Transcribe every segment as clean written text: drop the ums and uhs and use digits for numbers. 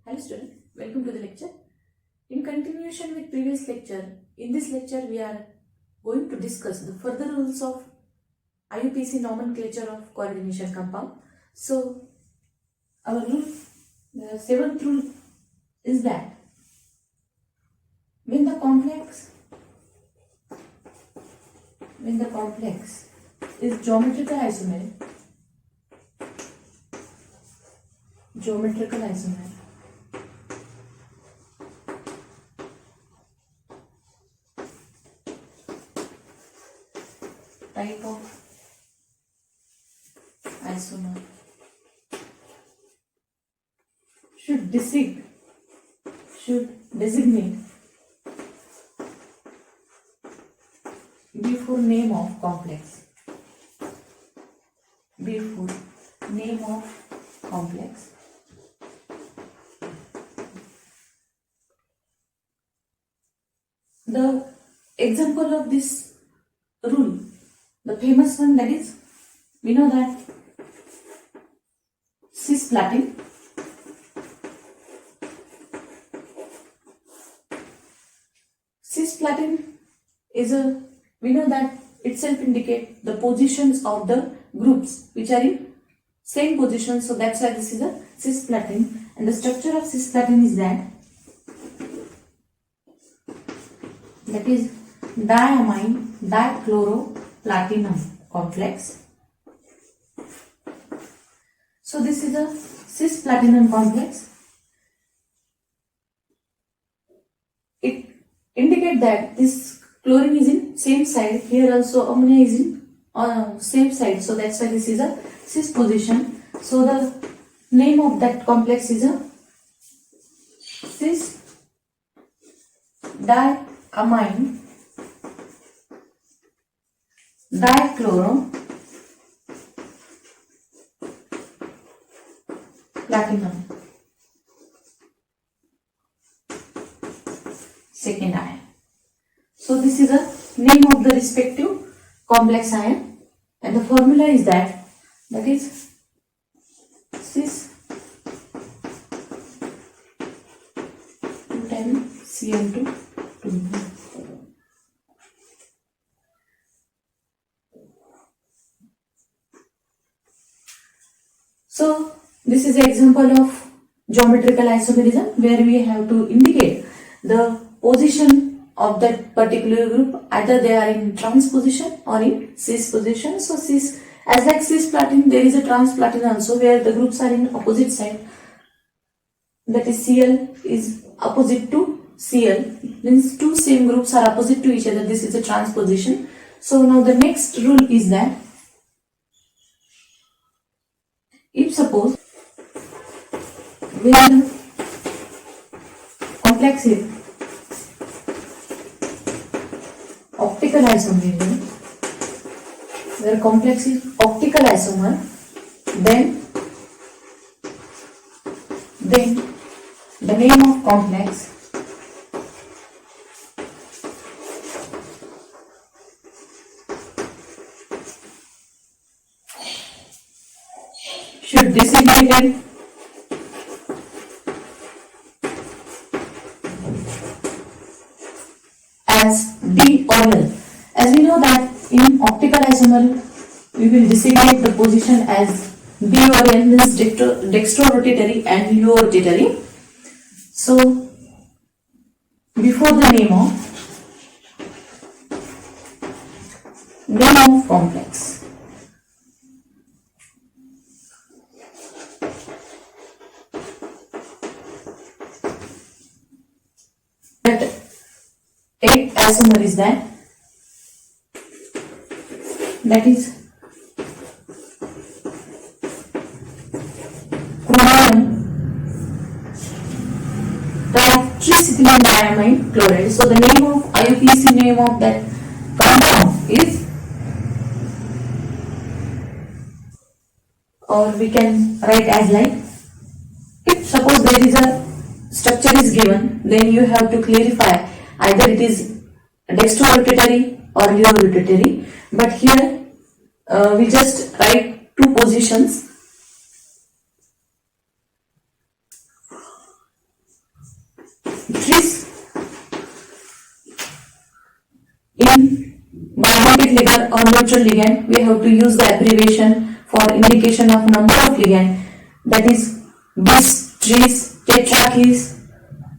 Hello student, welcome to the lecture. In continuation with previous lecture, in this lecture we are going to discuss the further rules of IUPAC nomenclature of coordination compound. So our rule, the seventh rule is that when the complex is geometrical isomer, type of isomer should designate before name of complex. The example of this rule, the famous one, that is, we know that cisplatin is we know that itself indicate the positions of the groups which are in same position, so that's why this is a cisplatin. And the structure of cisplatin is that is diamine dichloroplatinum complex. So this is a cisplatinum complex. It indicates that this chlorine is in same side, here also ammonia is in same side, so that's why this is a cis position. So the name of that complex is a cis diamine dichloroplatinum, second ion. So this is the name of the respective complex ion, and the formula is that is cis 210Cl2 2. So this is an example of geometrical isomerism where we have to indicate the position of that particular group, either they are in trans position or in cis position. So cis, as like cisplatin, there is a transplatin also where the groups are in opposite side, that is Cl is opposite to Cl, means two same groups are opposite to each other. This is a transposition. So now the next rule is that if suppose when the complex is optical isomer, where complex is optical isomer, then the name of complex should designate as D or L. As we know that in optical isomer we will designate the position as D or L, means dextrorotatory and luorotatory. So before the name of complex, that 8th isomer is that is chromium triethylene chloride. So the name of IUPAC name of that compound is, or we can write as like, if suppose there is a structure is given, then you have to clarify either it is dextrorotatory or luorotatory, but here we just write two positions aromatic ligand or neutral ligand, we have to use the abbreviation for indication of number of ligand, that is bis, tris, tetrakis.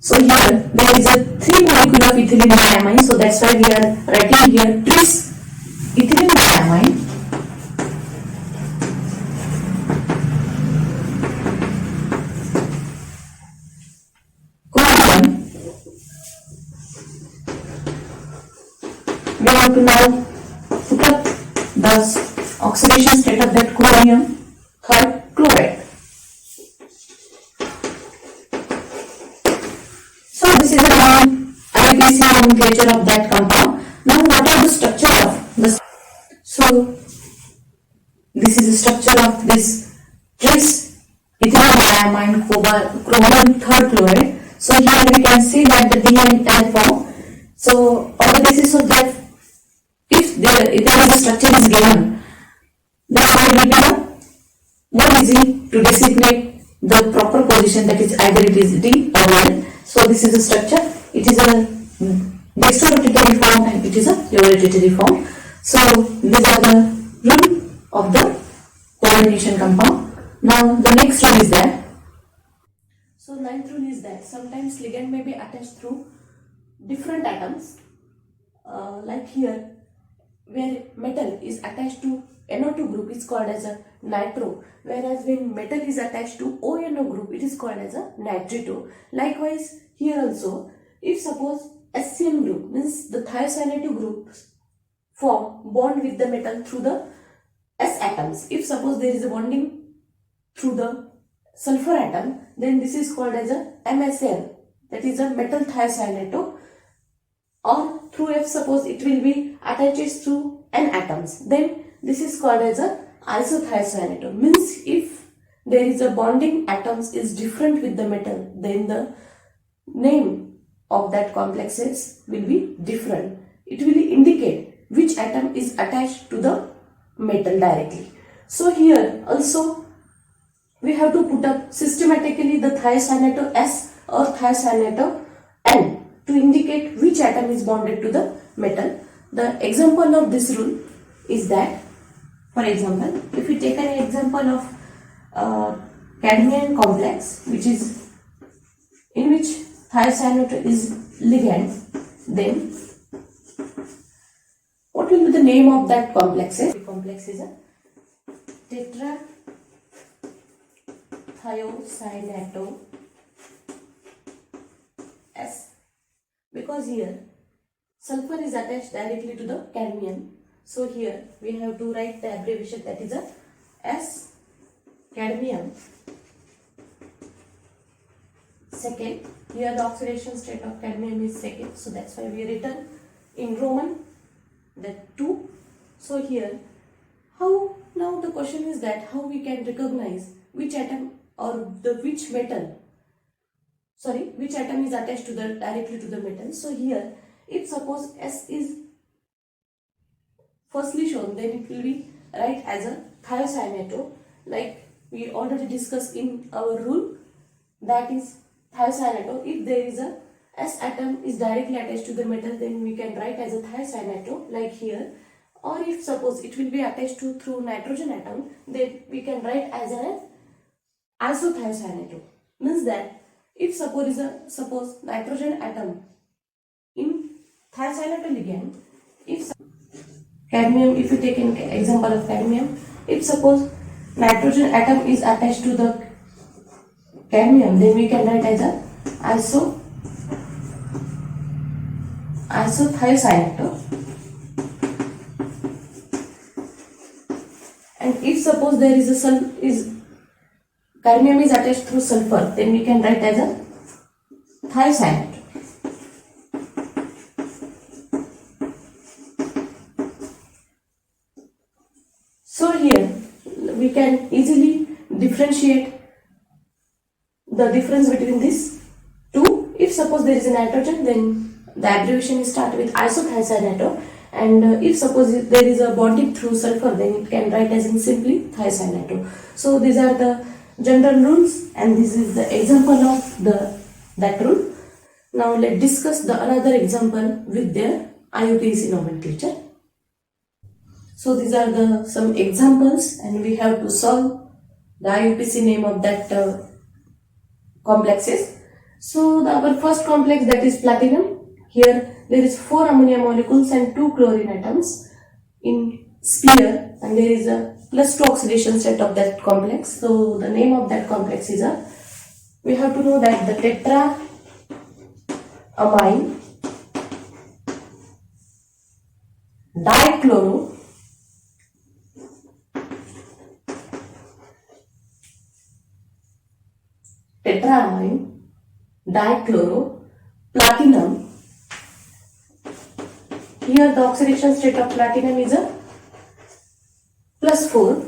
So here there is a 3 molecule of ethylene diamine, so that's why we are writing here tris ethylene diamine. We have to now put up the oxidation state of that chromium third chloride. So this is the IUPAC nomenclature of that compound. Now what are the structure of this? So this is the structure of this tris ethylene diamine chromium third chloride. So here we can see that the D and L form. So on the basis of that, if there is a structure is given, then what will be the more easy to designate the proper position, that is either it is D or L. So this is a structure. It is a dextrorotatory form and it is a urorotatory form. So these are the rule of the coordination compound. Now the next rule is that, so ninth rule is that sometimes ligand may be attached through different atoms, like here where metal is attached to NO2 group is called as a nitro, whereas when metal is attached to ONO group it is called as a nitrito. Likewise here also, if suppose SCN group means the thiocyanate groups form bond with the metal through the S atoms. If suppose there is a bonding through the sulfur atom, then this is called as a MSN, that is a metal thiocyanate. Or through F, suppose it will be attached through N atoms, then this is called as a isothiocyanate. Means if there is a bonding atoms is different with the metal, then the name of that complexes will be different. It will indicate which atom is attached to the metal directly. So here also we have to put up systematically the thiocyanate S or thiocyanate N to indicate which atom is bonded to the metal. The example of this rule is that, for example, if we take an example of cadmium complex, which is in which thiocyanate is ligand, then what will be the name of that complex? The complex is a tetrathiocyanato S, because here sulfur is attached directly to the cadmium. So here we have to write the abbreviation, that is a S cadmium. Second, here the oxidation state of cadmium is second, so that's why we written in Roman that 2. So here, how now the question is that how we can recognize which atom or the which metal, which atom is attached to the directly to the metal. So here, if suppose S is firstly shown, then it will be right as a thiocyanate, like we already discussed in our rule, that is thiocyanate. If there is a S atom is directly attached to the metal, then we can write as a thiocyanate like here. Or if suppose it will be attached to through nitrogen atom, then we can write as an isothiocyanate. Means that if suppose nitrogen atom in thiocyanate ligand, if cadmium, if you take an example of cadmium, if suppose nitrogen atom is attached to the cadmium, then we can write as a isothiocyanate. And if suppose there is a cadmium is attached through sulfur, then we can write as a thiocyanate. So here we can easily differentiate the difference between these two. If suppose there is a nitrogen, then the abbreviation is start with isothiocyanate, and if suppose there is a bonding through sulfur, then it can write as in simply thiocyanate. So these are the general rules, and this is the example of that rule. Now let's discuss the another example with their IUPAC nomenclature. So these are the some examples, and we have to solve the IUPAC name of that complexes. So our first complex, that is platinum. Here there is 4 ammonia molecules and 2 chlorine atoms in sphere, and there is a +2 oxidation state of that complex. So the name of that complex is a, we have to know that the tetraamine dichloro platinum. Here the oxidation state of platinum is a +4.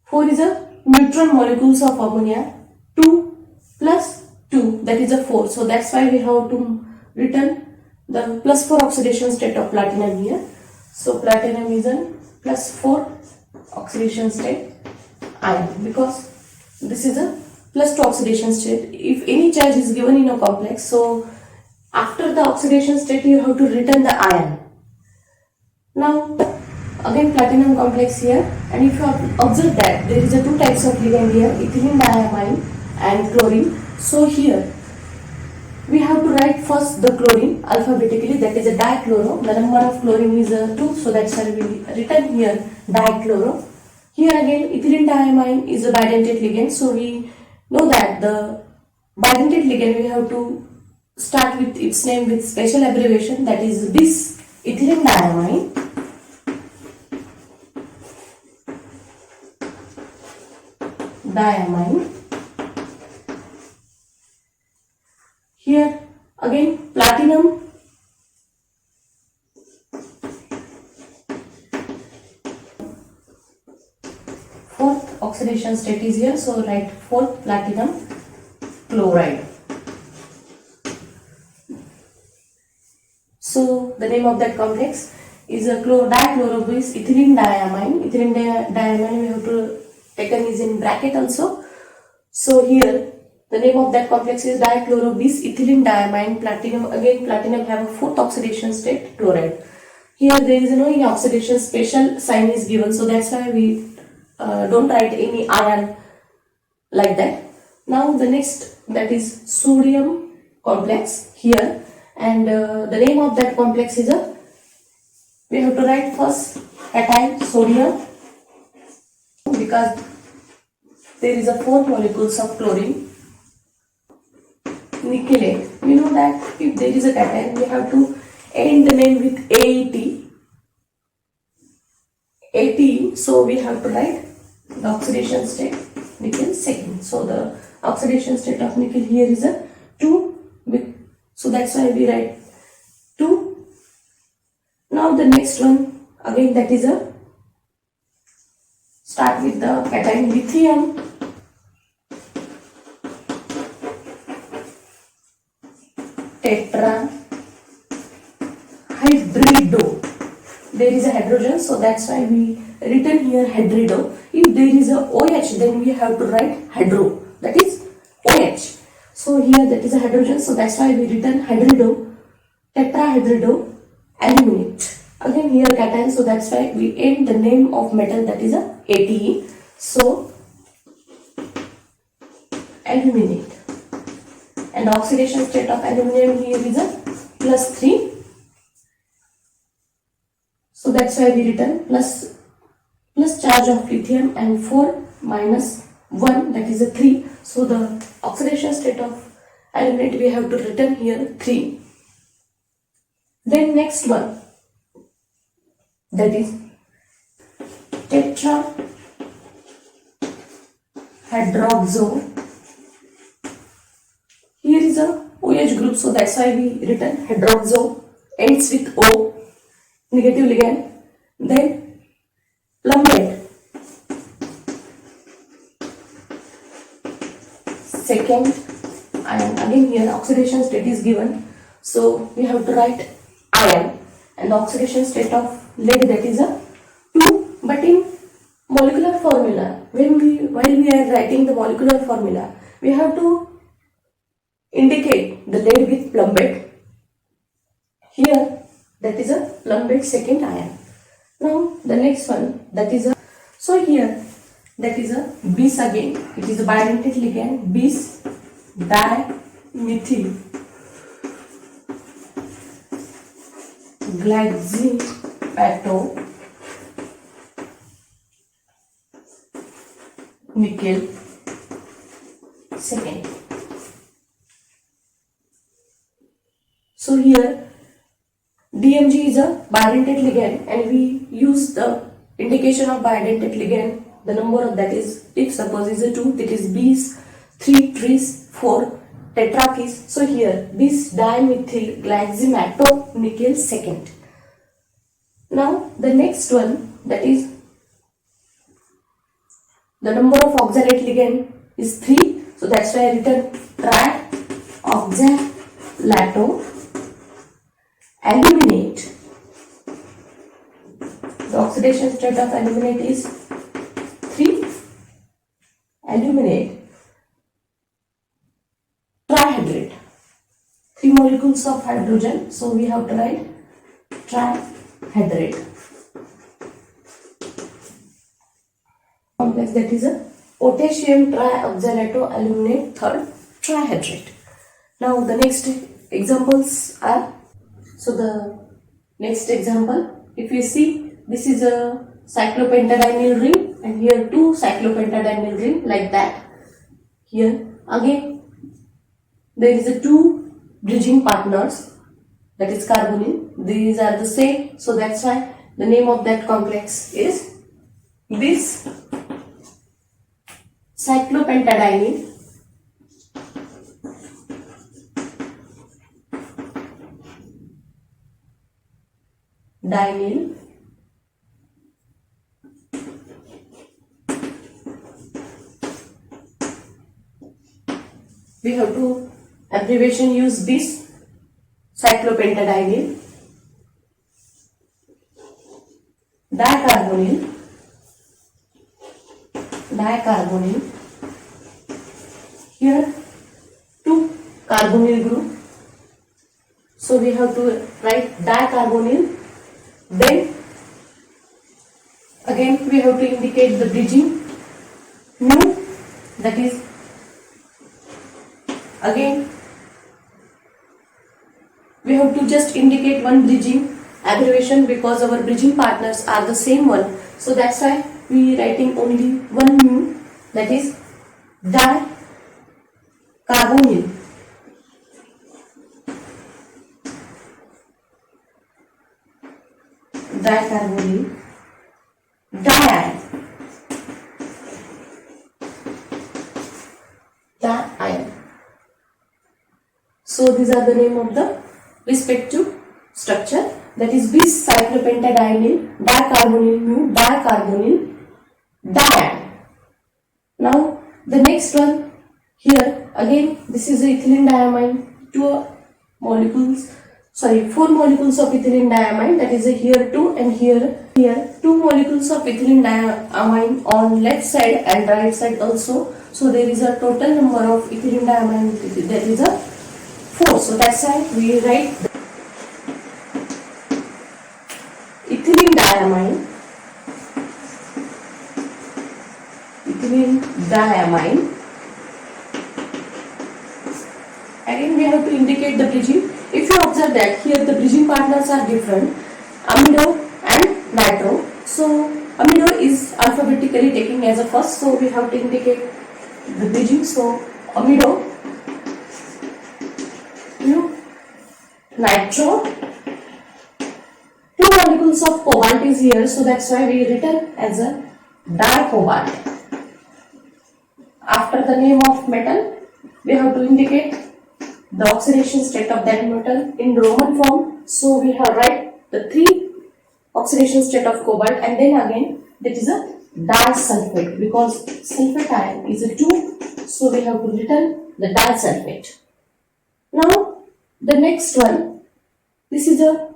4 is a neutron molecules of ammonia. 2 plus 2, that is a 4. So that's why we have to written the +4 oxidation state of platinum here. So platinum is a +4 oxidation state ion, because this is a +2 oxidation state. If any charge is given in a complex, so after the oxidation state you have to return the ion. Now again platinum complex here, and if you observe that there is a 2 types of ligand here, ethylene diamine and chlorine. So here we have to write first the chlorine alphabetically, that is a dichloro. The number of chlorine is 2, so that's why we written here dichloro. Here again ethylene diamine is a bidentate ligand, so we know that the bidentate ligand we have to start with its name with special abbreviation, that is bis, ethylene diamine. Here again platinum fourth oxidation state is here, so write 4th platinum chloride. So the name of that complex is a dichloro bis ethylene diamine. Ethylene diamine we have to taken is in bracket also. So here the name of that complex is dichloro bis ethylene diamine platinum. Again platinum have a 4th oxidation state chloride. Here there is no any oxidation special sign is given, so that's why we don't write any ion like that. Now the next, that is sodium complex here, and the name of that complex is a, we have to write first cation sodium, because there is a 4 molecules of chlorine. Nickelate, we know that if there is a cation we have to end the name with AT, so we have to write the oxidation state nickel second. So the oxidation state of nickel here is a 2, so that's why we write 2. Now the next one again, that is a, start with the cation lithium tetrahydrido. There is a hydrogen, so that's why we written here hydrido. If there is a OH, then we have to write hydro, that is OH. So here that is a hydrogen, so that's why we written hydrido, tetrahydrido aluminate. Again here cation, so that's why we end the name of metal, that is a ATE. So aluminate, and the oxidation state of aluminum here is a +3. So that's why we written plus charge of lithium and 4 minus 1, that is a 3. So the oxidation state of aluminate we have to written here 3. Then next one, that is tetrahydroxo. Here is a OH group, so that's why we written hydroxo, ends with O, negative ligand. Then plumbate, second ion. Again here oxidation state is given, so we have to write ion, and the oxidation state of lead, that is a 2. But in molecular formula, while we are writing the molecular formula, we have to indicate the lead with plumbate. Here that is a plumbate second ion. Now the next one, that is a, so here that is a bis again. It is a bidentate ligand, bis dimethyl glycine nickel second. So here DMG is a bidentate ligand, and we use the indication of bidentate ligand. The number of that is, if suppose is a 2, that is bis, 3 tris, 4 tetrakis. So here bis dimethyl glycine second. Now the next one, that is the number of oxalate ligand is 3. So that's why I written trioxalato aluminate. The oxidation state of aluminate is 3. Aluminate trihydrate. 3 molecules of hydrogen. So we have to write trihydrate. Complex, that is a potassium trioxalato aluminate third trihydrate. Now the next examples are, so the next example, if you see, this is a cyclopentadienyl ring, and here 2 cyclopentadienyl ring, like that. Here again there is a 2 bridging partners, that is carbonyl. These are the same, so that's why the name of that complex is this cyclopentadienyl dinyl we have to abbreviation use this cyclopentadienyl dicarbonyl here 2 carbonyl group, so we have to write dicarbonyl. Then again we have to indicate the bridging mu, that is again we have to just indicate one bridging abbreviation because our bridging partners are the same one, so that's why we writing only one mu, that is dicarbonyl. Dicarbonyl diene. So these are the name of the respective structure, that is bis cyclopentadienyl dicarbonyl mu dicarbonyl diene. Now the next one, here again this is ethylene diamine, 4 molecules of ethylene diamine, that is here 2, and here 2 molecules of ethylene diamine on left side and right side also. So there is a total number of ethylene diamine, that is a 4. So that's why we write ethylene diamine Again we have to indicate the bridging. If you observe that here the bridging partners are different, amido and nitro. So amido is alphabetically taking as a first, so we have to indicate the bridging. So amido, nitro, 2 molecules of cobalt is here, so that's why we written as a dicobalt. After the name of metal, we have to indicate the oxidation state of that metal in Roman form. So we have write the 3 oxidation state of cobalt, and then again that is a disulfate, because sulfate ion is a 2, so we have to written the disulfate. Now the next one, this is a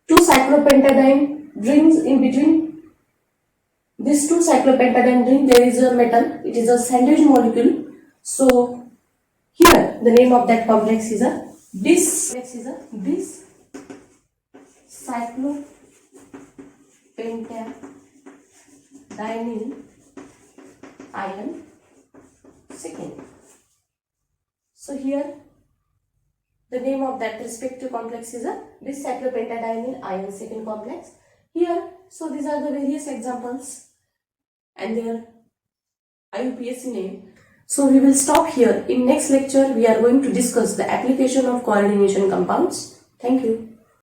2 cyclopentadiene rings. In between these 2 cyclopentadiene ring there is a metal, it is a sandwich molecule. So here the name of that complex is a bis cyclopentadiene pentadienine ion second. So here the name of that respective complex is a dicyclopentadienine ion second complex. Here, so these are the various examples and their IUPAC name. So we will stop here. In next lecture, we are going to discuss the application of coordination compounds. Thank you.